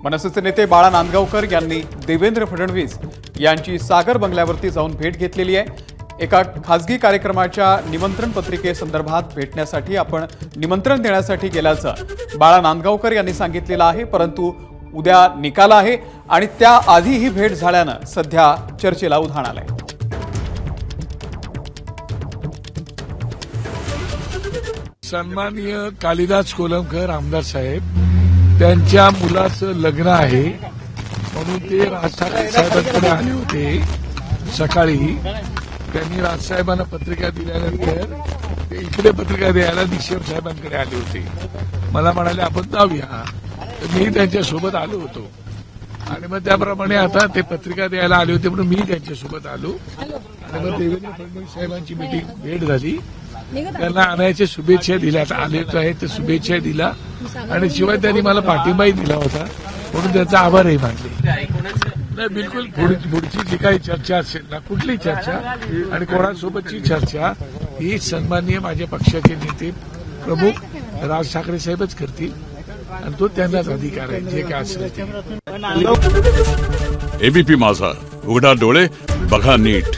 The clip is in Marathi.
मनसेचे नेते बाळा नांदगावकर यांनी देवेंद्र फडणवीस यांची सागर बंगल्यावरती जाऊन भेट घेतलेली आहे। एका खासगी कार्यक्रमाच्या निमंत्रण पत्रिकेसंदर्भात भेटण्यासाठी आपण निमंत्रण देण्यासाठी गेल्याचं बाळा नांदगावकर यांनी सांगितलेलं आहे। परंतु उद्या निकाल आहे आणि त्याआधी ही भेट झाल्यानं सध्या चर्चेला उधाण आलंय। सन्माननीय कालिदास कोलमकर आमदार साहेब त्यांच्या मुलाचं लग्न आहे म्हणून ते राज ठाकरे साहेबांकडे आले होते। सकाळी त्यांनी राजसाहेबांना पत्रिका दिल्यानंतर ते इकडे पत्रिका द्यायला दिक्षेप साहेबांकडे आले होते। मला म्हणाले आपण जाऊया, तर मी त्यांच्यासोबत आलो होतो आणि मग त्याप्रमाणे आता ते पत्रिका द्यायला आले होते म्हणून मी त्यांच्यासोबत आलो आणि मग देवेंद्र फडणवीस साहेबांची भेट झाली। त्यांना आणायच्या शुभेच्छा दिल्या, आले आहेत तर शुभेच्छा दिला आणि शिवाय त्यांनी मला पाठिंबाही दिला होता म्हणून त्यांचा आभारही मानले। नाही, बिलकुल पुढची जी काही चर्चा असेल ना, कुठली चर्चा आणि कोणासोबतची चर्चा ही सन्माननीय माझ्या पक्षाचे नेते प्रमुख राज ठाकरे साहेबच करतील आणि तो त्यांनाच अधिकार आहे जे काय असेल ते। एबीपी माझा, उघडा डोळे बघा नीट।